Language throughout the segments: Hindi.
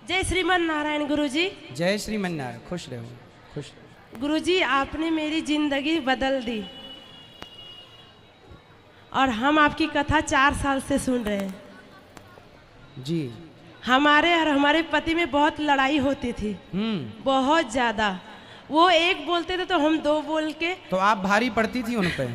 जय श्रीमन नारायण गुरुजी। जय श्रीमन नारायण। खुश रहो, खुश। गुरुजी आपने मेरी जिंदगी बदल दी और हम आपकी कथा 4 साल से सुन रहे हैं जी। हमारे और हमारे पति में बहुत लड़ाई होती थी, बहुत ज्यादा। वो एक बोलते थे तो हम 2 बोल के, तो आप भारी पड़ती थी उन पे?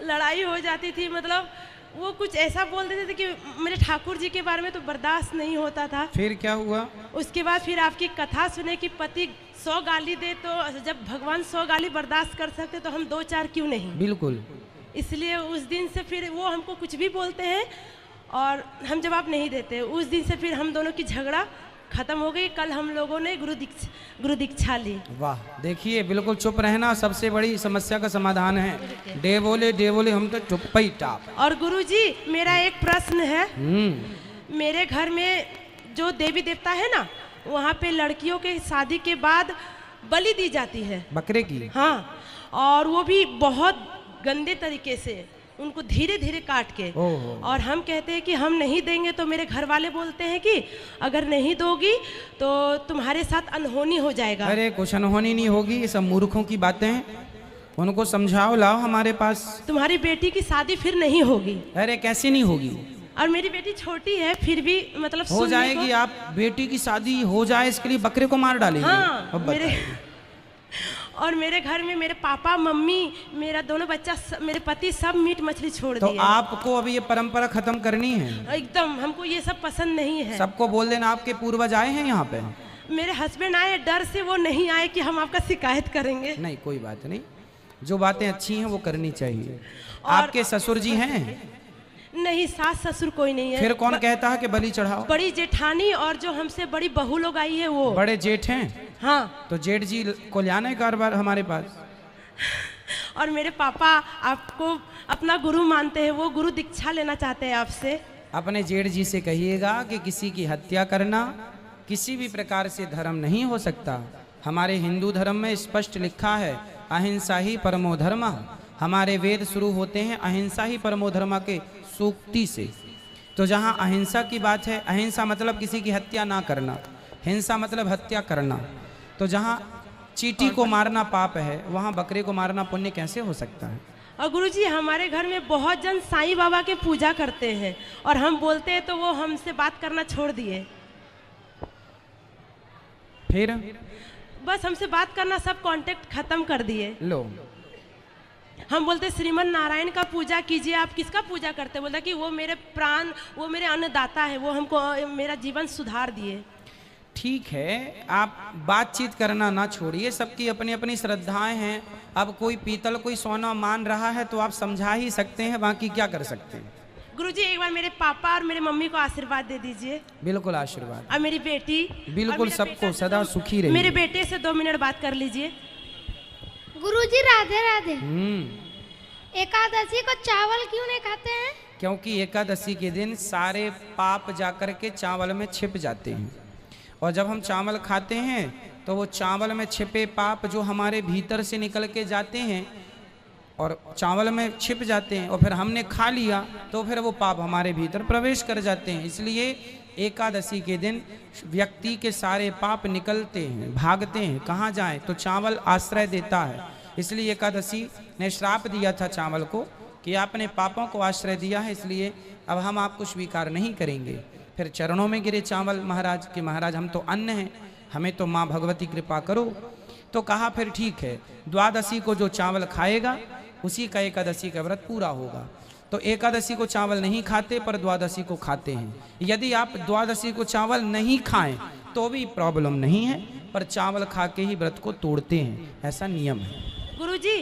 लड़ाई हो जाती थी। मतलब वो कुछ ऐसा बोल देते थे कि मेरे ठाकुर जी के बारे में तो बर्दाश्त नहीं होता था। फिर क्या हुआ? उसके बाद फिर आपकी कथा सुने कि पति 100 गाली दे, तो जब भगवान 100 गाली बर्दाश्त कर सकते तो हम 2-4 क्यों नहीं। बिल्कुल। इसलिए उस दिन से फिर वो हमको कुछ भी बोलते हैं और हम जवाब नहीं देते। उस दिन से फिर हम दोनों की झगड़ा खत्म हो गई। कल हम लोगों ने गुरु दीक्षा ली। वाह, देखिए बिल्कुल चुप रहना सबसे बड़ी समस्या का समाधान है। डे बोले हम तो चुप ही टाप। और गुरुजी मेरा एक प्रश्न है। मेरे घर में जो देवी देवता है ना, वहाँ पे लड़कियों के शादी के बाद बलि दी जाती है, बकरे की। हाँ, और वो भी बहुत गंदे तरीके से, उनको धीरे धीरे काट के। और हम कहते हैं कि हम नहीं देंगे, तो मेरे घर वाले बोलते हैं कि अगर नहीं दोगी तो तुम्हारे साथ अनहोनी हो जाएगा। अरे कुछ अनहोनी नहीं होगी, ये सब मूर्खों की बातें हैं, उनको समझाओ, लाओ हमारे पास। तुम्हारी बेटी की शादी फिर नहीं होगी। अरे कैसी नहीं होगी? और मेरी बेटी छोटी है, फिर भी मतलब हो जाएगी। आप बेटी की शादी हो जाए इसके लिए बकरे को मार डालेंगे? हाँ, और मेरे घर में मेरे पापा मम्मी, मेरा दोनों बच्चा, मेरे पति सब मीट मछली छोड़ दिए। तो आपको अभी ये परंपरा खत्म करनी है एकदम। हमको ये सब पसंद नहीं है। सबको बोल देना आपके पूर्वज आए हैं यहाँ पे। मेरे हस्बैंड आए, डर से वो नहीं आए कि हम आपका शिकायत करेंगे। नहीं, कोई बात नहीं, जो बातें अच्छी हैं वो करनी चाहिए। आपके ससुर जी हैं? नहीं, सास ससुर कोई नहीं है। फिर कौन कहता है कि बलि चढ़ाओ? बड़ी जेठानी और जो हमसे बड़ी बहू लोग आई है वो। बड़े जेठ हैं? हाँ। तो जेठ जी को ले आना है एक बार हमारे पास। और मेरे पापा आपको अपना गुरु मानते हैं, वो गुरु दीक्षा लेना चाहते हैं आपसे। अपने जेठ जी से कहिएगा कि किसी की हत्या करना किसी भी प्रकार से धर्म नहीं हो सकता। हमारे हिंदू धर्म में स्पष्ट लिखा है, अहिंसा ही परमो धर्म। हमारे वेद शुरू होते हैं अहिंसा ही परमो धर्म के सूक्ति से। तो जहाँ अहिंसा की बात है, अहिंसा मतलब किसी की हत्या ना करना, हिंसा मतलब हत्या करना। तो जहाँ चींटी को मारना पाप है, वहाँ बकरे को मारना पुण्य कैसे हो सकता है? और गुरुजी हमारे घर में बहुत जन साईं बाबा के पूजा करते हैं और हम बोलते हैं तो वो हमसे बात करना छोड़ दिए। फिर बस हमसे बात करना सब कांटेक्ट खत्म कर दिए। लो, हम बोलते श्रीमन नारायण का पूजा कीजिए। आप किसका पूजा करते? बोलता कि वो मेरे प्राण, वो मेरे अन्नदाता है, वो हमको मेरा जीवन सुधार दिए। ठीक है, आप बातचीत करना ना छोड़िए, सबकी अपनी अपनी श्रद्धाएं हैं। अब कोई पीतल कोई सोना मान रहा है तो आप समझा ही सकते हैं, बाकी क्या कर सकते हैं। गुरुजी एक बार मेरे पापा और मेरे मम्मी को आशीर्वाद दे दीजिए। बिल्कुल आशीर्वाद। और मेरी बेटी, बिल्कुल सबको सदा सुखी रहिए। मेरे बेटे से 2 मिनट बात कर लीजिए। गुरुजी राधे राधे। एकादशी को चावल क्यों नहीं खाते हैं? क्योंकि एकादशी के दिन सारे पाप जाकर के चावल में छिप जाते हैं, और जब हम चावल खाते हैं तो वो चावल में छिपे पाप जो हमारे भीतर से निकल के जाते हैं और चावल में छिप जाते हैं, और फिर हमने खा लिया तो फिर वो पाप हमारे भीतर प्रवेश कर जाते हैं। इसलिए एकादशी के दिन व्यक्ति के सारे पाप निकलते हैं, भागते हैं। कहाँ जाएं? तो चावल आश्रय देता है। इसलिए एकादशी ने श्राप दिया था चावल को कि आपने पापों को आश्रय दिया है, इसलिए अब हम आपको स्वीकार नहीं करेंगे। फिर चरणों में गिरे चावल महाराज कि महाराज हम तो अन्न हैं, हमें तो माँ भगवती कृपा करो। तो कहा फिर ठीक है, द्वादशी को जो चावल खाएगा उसी का एकादशी का व्रत पूरा होगा। तो एकादशी को चावल नहीं खाते पर द्वादशी को खाते हैं। यदि आप द्वादशी को चावल नहीं खाएं तो भी प्रॉब्लम नहीं है, पर चावल खा के ही व्रत को तोड़ते हैं, ऐसा नियम है। गुरुजी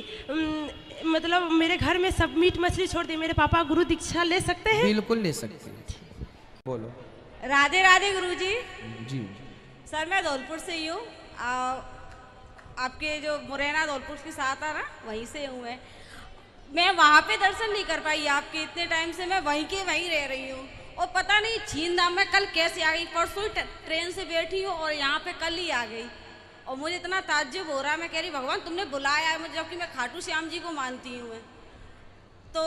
मतलब मेरे घर में सब मीट मछली छोड़ दिए। मेरे पापा गुरु दीक्षा ले सकते हैं? बिल्कुल ले सकते हैं। बोलो। राधे राधे गुरुजी। जी सर मैं धौलपुर से ही हूँ। आपके जो मुरैना धौलपुर के साथ है ना, वहीं से हूँ मैं वहाँ पे दर्शन नहीं कर पाई आपके, इतने टाइम से मैं वहीं के वहीं रह रही हूँ। और पता नहीं छीन धाम में कल कैसे आ गई, परसों ट्रेन से बैठी हूँ और यहाँ पे कल ही आ गई। और मुझे इतना ताज्जुब हो रहा है, मैं कह रही भगवान तुमने बुलाया है मुझे, जबकि मैं खाटू श्याम जी को मानती हूँ। मैं तो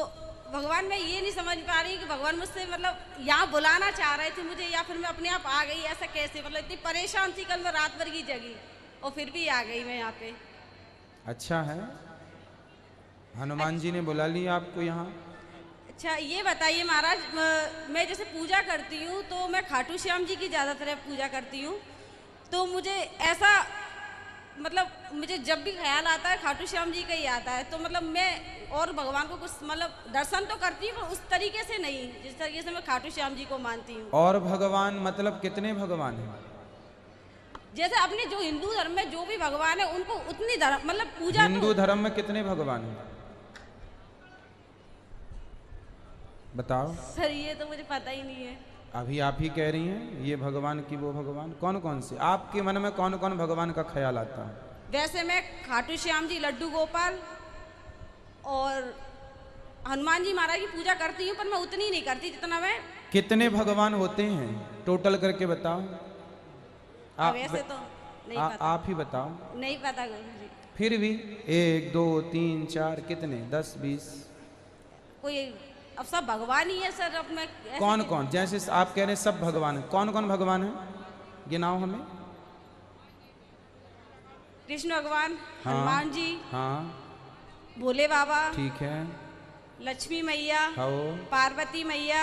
भगवान मैं ये नहीं समझ पा रही कि भगवान मुझसे मतलब यहाँ बुलाना चाह रहे थे मुझे, या फिर मैं अपने आप आ गई, ऐसा कैसे? मतलब इतनी परेशान थी कल मैं, रात भर की जगी और फिर भी आ गई मैं यहाँ पे। अच्छा है, हनुमान जी ने बुला लिया आपको यहाँ। अच्छा ये बताइए महाराज, मैं जैसे पूजा करती हूँ तो मैं खाटू श्याम जी की ज़्यादातर पूजा करती हूँ, तो मुझे ऐसा मतलब मुझे जब भी ख्याल आता है खाटू श्याम जी का ही आता है, तो मतलब मैं और भगवान को कुछ मतलब दर्शन तो करती हूँ पर उस तरीके से नहीं जिस तरीके से मैं खाटू श्याम जी को मानती हूँ। और भगवान मतलब कितने भगवान हैं? जैसे अपने जो हिंदू धर्म में जो भी भगवान है उनको उतनी धर्म मतलब पूजा। हिंदू धर्म में कितने भगवान हैं बताओ? सर ये तो मुझे पता ही नहीं है। अभी आप ही कह रही हैं ये भगवान की वो भगवान, कौन कौन से आपके मन में कौन कौन भगवान का ख्याल आता है? वैसे मैं खाटू श्याम जी, लड्डू गोपाल और हनुमान जी महाराज की पूजा करती हूँ, पर मैं उतनी नहीं करती जितना मैं। कितने भगवान होते हैं टोटल करके बताओ? वैसे तो नहीं पता। आप ही बताओ। नहीं पता गुरु जी। फिर भी 1 2 3 4 कितने 10 20 कोई अब सब भगवान ही है सर। अब मैं कौन कौन, जैसे आप कह रहे हैं सब भगवान है, कौन कौन भगवान है गिनाओ हमें। कृष्ण भगवान, हाँ, हनुमान जी, हाँ, भोले बाबा, ठीक है, लक्ष्मी मैया, हाँ, पार्वती मैया,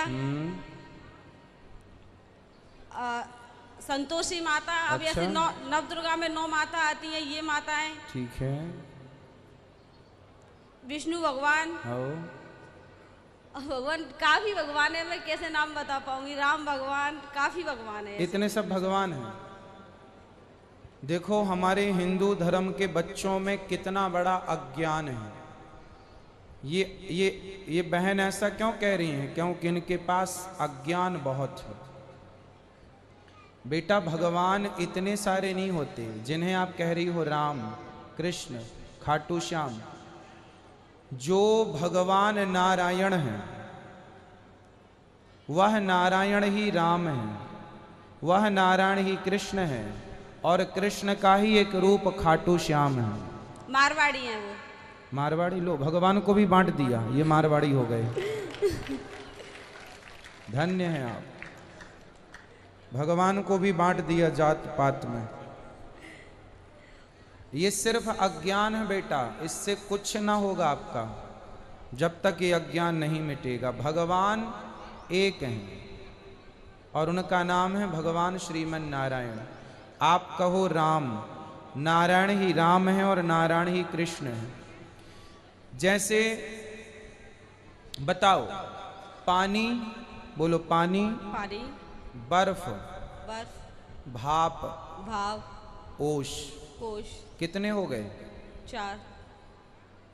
संतोषी माता। अब अच्छा। ऐसे नव दुर्गा में 9 माता आती हैं, ये माताएं, ठीक है, विष्णु भगवान, हाँ, भगवान काफी भगवान है, मैं कैसे नाम बता पाऊंगी, राम भगवान, काफी भगवान है। इतने सब भगवान हैं। देखो हमारे हिंदू धर्म के बच्चों में कितना बड़ा अज्ञान है। ये बहन ऐसा क्यों कह रही हैं? क्योंकि इनके पास अज्ञान बहुत है। बेटा भगवान इतने सारे नहीं होते जिन्हें आप कह रही हो राम, कृष्ण, खाटू श्याम। जो भगवान नारायण है वह नारायण ही राम है, वह नारायण ही कृष्ण है, और कृष्ण का ही एक रूप खाटू श्याम है। मारवाड़ी है वो। मारवाड़ी, लो भगवान को भी बांट दिया, ये मारवाड़ी हो गए। धन्य है आप, भगवान को भी बांट दिया जात पात में। ये सिर्फ अज्ञान है बेटा, इससे कुछ ना होगा आपका जब तक ये अज्ञान नहीं मिटेगा। भगवान एक हैं और उनका नाम है भगवान श्रीमन नारायण। आप कहो राम, नारायण ही राम है और नारायण ही कृष्ण है। जैसे बताओ, पानी बोलो, पानी, पानी, बर्फ, बर्फ, भाप, भाव, ओश, कोश, कितने हो गए? 4।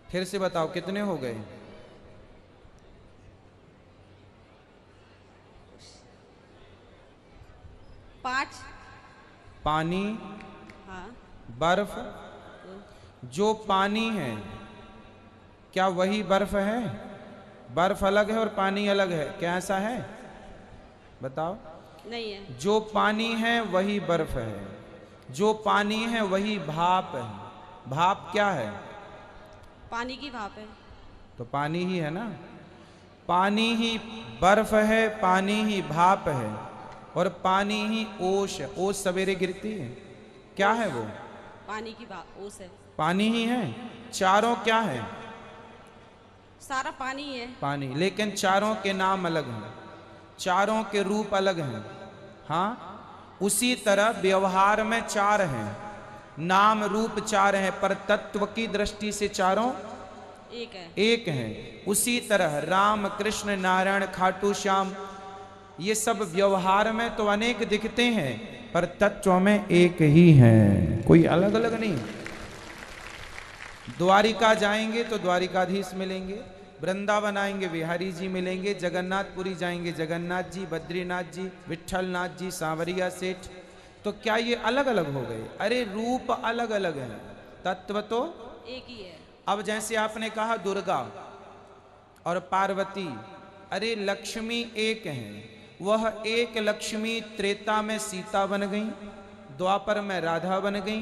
फिर से बताओ कितने हो गए? 5। पानी, हाँ, बर्फ। जो पानी है क्या वही बर्फ है? बर्फ अलग है और पानी अलग है, क्या ऐसा है? बताओ। नहीं है। जो पानी है वही बर्फ है, जो पानी है वही भाप है। भाप क्या है? पानी की भाप है। तो पानी ही है ना। पानी ही बर्फ है, पानी ही भाप है, और पानी ही ओश है। ओश सवेरे गिरती है, क्या है वो? पानी की भाप, ओस है। पानी ही है। चारों क्या है? सारा पानी है। पानी, लेकिन चारों के नाम अलग हैं, चारों के रूप अलग हैं। हाँ, उसी तरह व्यवहार में 4 हैं, नाम रूप 4 हैं, पर तत्व की दृष्टि से चारों एक हैं। उसी तरह राम, कृष्ण, नारायण, खाटू श्याम, ये सब व्यवहार में तो अनेक दिखते हैं पर तत्व में एक ही हैं, कोई अलग अलग नहीं। द्वारिका जाएंगे तो द्वारिकाधीश मिलेंगे, वृंदावन आएंगे बिहारी जी मिलेंगे, जगन्नाथपुरी जाएंगे जगन्नाथ जी, बद्रीनाथ जी, विट्ठलनाथ जी, सांवरिया सेठ। तो क्या ये अलग अलग हो गए? अरे रूप अलग अलग है, तत्व तो एक ही है। अब जैसे आपने कहा दुर्गा और पार्वती, अरे लक्ष्मी एक हैं, वह एक लक्ष्मी त्रेता में सीता बन गई, द्वापर में राधा बन गई,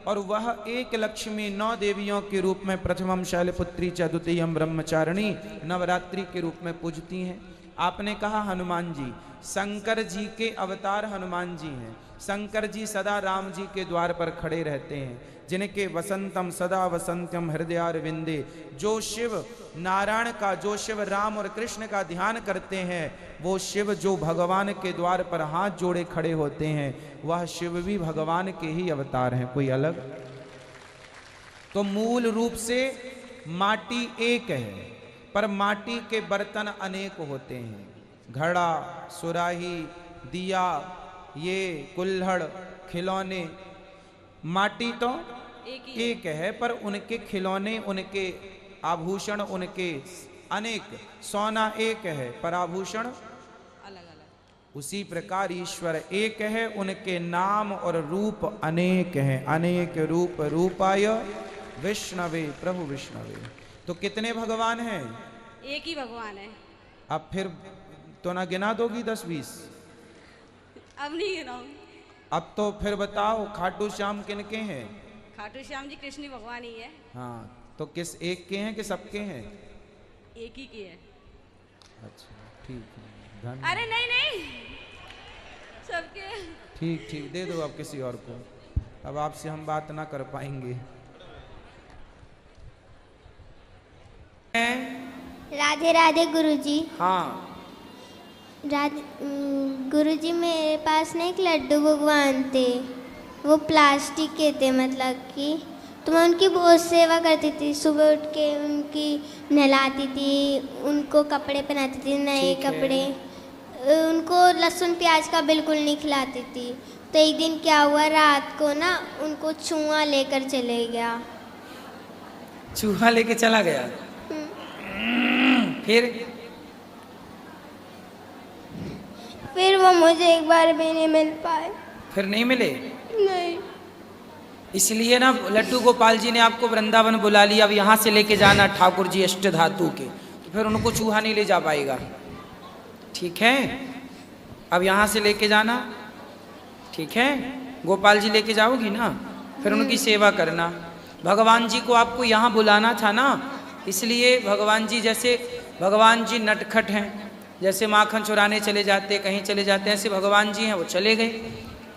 और वह एक लक्ष्मी 9 देवियों के रूप में प्रथमम शैलपुत्री च द्वितीयम ब्रह्मचारिणी नवरात्रि के रूप में पूजती हैं। आपने कहा हनुमान जी, शंकर जी के अवतार हनुमान जी हैं। शंकर जी सदा राम जी के द्वार पर खड़े रहते हैं, जिनके वसंतम सदा वसंतम हृदयारविंदे, जो शिव नारायण का, जो शिव राम और कृष्ण का ध्यान करते हैं, वो शिव जो भगवान के द्वार पर हाथ जोड़े खड़े होते हैं, वह शिव भी भगवान के ही अवतार हैं, कोई अलग। तो मूल रूप से माटी एक है, पर माटी के बर्तन अनेक होते हैं। घड़ा, सुराही, दिया, ये कुल्हड़, खिलौने, माटी तो एक है, पर उनके खिलौने, उनके आभूषण, उनके अनेक। सोना एक है पर आभूषण अलग अलग। उसी प्रकार ईश्वर एक है, उनके नाम और रूप अनेक हैं। अनेक रूप रूपाय विष्णवे प्रभु विष्णवे। तो कितने भगवान हैं? एक ही भगवान है। अब फिर तो ना गिना दोगी 10-20? अब नहीं गिनाऊंगी। अब तो फिर बताओ खाटू श्याम किनके हैं? खाटू श्याम जी कृष्ण भगवान ही है। हाँ, तो किस एक के हैं कि सबके हैं? एक ही की है। अच्छा ठीक है, धन्यवाद। अरे नहीं नहीं, सबके। ठीक ठीक, दे दो अब किसी और को। अब आपसे हम बात ना कर पाएंगे। राधे राधे गुरुजी। हाँ गुरुजी मेरे पास ना एक लड्डू भगवान थे, वो प्लास्टिक के थे, मतलब कि तो मैं उनकी बहुत सेवा करती थी। सुबह उठ के उनकी नहलाती थी, उनको कपड़े पहनाती थी, नए कपड़े। उनको लहसुन प्याज का बिल्कुल नहीं खिलाती थी। तो एक दिन क्या हुआ, रात को ना उनको चूहा लेकर चले गया। चूहा लेके चला गया? फिर वो मुझे एक बार भी नहीं मिल पाए। फिर नहीं मिले? नहीं। इसलिए ना लड्डू गोपाल जी ने आपको वृंदावन बुला लिया। अब यहाँ से लेके जाना ठाकुर जी अष्ट धातु के, तो फिर उनको चूहा नहीं ले जा पाएगा। ठीक है, अब यहाँ से लेके जाना। ठीक है, गोपाल जी लेके जाओगी ना, फिर उनकी सेवा करना। भगवान जी को आपको यहाँ बुलाना था ना, इसलिए भगवान जी, जैसे भगवान जी नटखट हैं, जैसे माखन चुराने चले जाते, कहीं चले जाते हैं, ऐसे भगवान जी हैं, वो चले गए।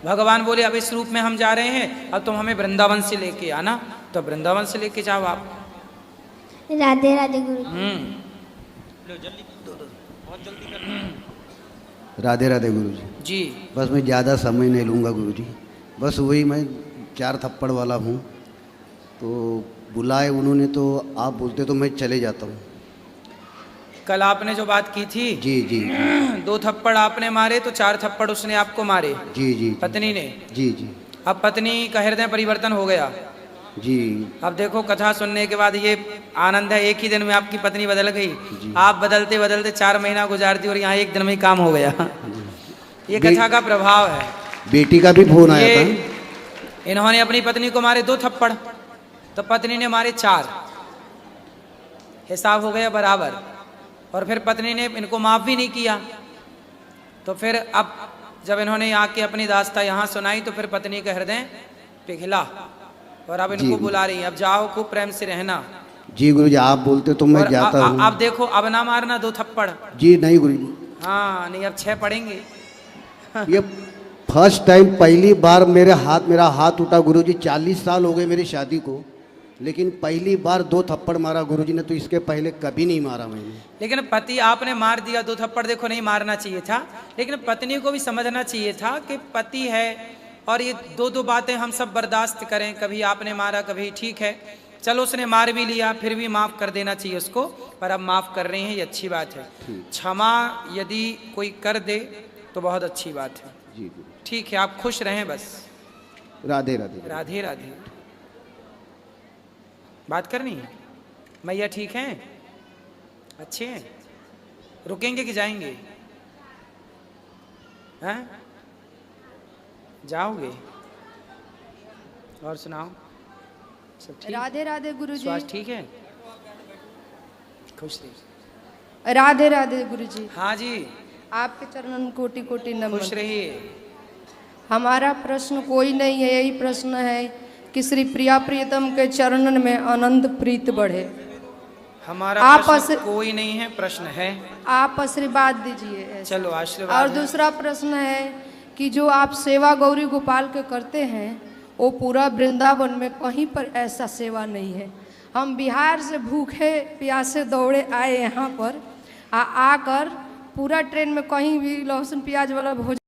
भगवान बोले अब इस रूप में हम जा रहे हैं, अब तुम हमें वृंदावन से लेके आना। तो वृंदावन से लेके जाओ आप। राधे राधे गुरु। राधे राधे गुरुजी। जी बस मैं ज़्यादा समय नहीं लूँगा गुरुजी। बस वही, मैं 4 थप्पड़ वाला हूँ, तो बुलाए उन्होंने तो आप बोलते तो मैं चले जाता हूँ। कल आपने जो बात की थी, जी जी 2 थप्पड़ आपने मारे तो 4 थप्पड़ उसने आपको मारे। जी जी पत्नी ने। जी जी। अब पत्नी का हृदय परिवर्तन हो गया। जी। अब देखो कथा सुनने के बाद ये आनंद है, एक ही दिन में आपकी पत्नी बदल गई। आप बदलते बदलते 4 महीना गुजार दी और यहाँ एक दिन में ही काम हो गया। ये कथा का प्रभाव है। बेटी का भी फोन आया था। इन्होंने अपनी पत्नी को मारे 2 थप्पड़, तो पत्नी ने मारे 4, हिसाब हो गया बराबर। और फिर पत्नी ने इनको माफ भी नहीं किया। तो फिर अब जब इन्होंने आके अपनी दास्ता यहाँ सुनाई, तो फिर पत्नी का हृदय पिघला और अब इनको बुला रही है, अब जाओ खूब प्रेम से रहना। जी गुरुजी, आप बोलते तो मैं जाता हूँ। अब देखो, अब ना मारना 2 थप्पड़। जी नहीं गुरुजी। हाँ नहीं, अब 6 पड़ेंगे। ये फर्स्ट टाइम, पहली बार मेरा हाथ उठा गुरुजी। 40 साल हो गए मेरी शादी को, लेकिन पहली बार 2 थप्पड़ मारा गुरुजी ने, तो इसके पहले कभी नहीं मारा मैंने। लेकिन पति आपने मार दिया 2 थप्पड़, देखो नहीं मारना चाहिए था, लेकिन पत्नी को भी समझना चाहिए था कि पति है और ये 2 बातें हम सब बर्दाश्त करें। कभी आपने मारा, कभी ठीक है, चलो उसने मार भी लिया, फिर भी माफ़ कर देना चाहिए उसको। पर अब माफ़ कर रहे हैं, ये अच्छी बात है। क्षमा यदि कोई कर दे तो बहुत अच्छी बात है। जी ठीक है, आप खुश रहें बस। राधे राधे। राधे राधे। बात करनी है? मैया ठीक हैं? अच्छे हैं? रुकेंगे कि जाएंगे? हैं? जाओगे? और सुनाओ, सब ठीक? राधे राधे गुरुजी। स्वास्थ्य ठीक है? खुश रहिए। राधे राधे गुरुजी। हाँ जी, आपके चरणों कोटि कोटि नमन। खुश रहिए। हमारा प्रश्न कोई नहीं है, यही प्रश्न है कि श्री प्रिया प्रियतम के चरणन में अनंत प्रीत बढ़े। हमारा आप प्रश्न कोई नहीं है, प्रश्न है, आप आशीर्वाद दीजिए ऐसा। चलो आशीर्वाद। और दूसरा प्रश्न है कि जो आप सेवा गौरी गोपाल के करते हैं वो पूरा वृंदावन में कहीं पर ऐसा सेवा नहीं है। हम बिहार से भूखे प्यासे दौड़े आए यहाँ पर आकर पूरा ट्रेन में कहीं भी लहसुन प्याज वाला भोजन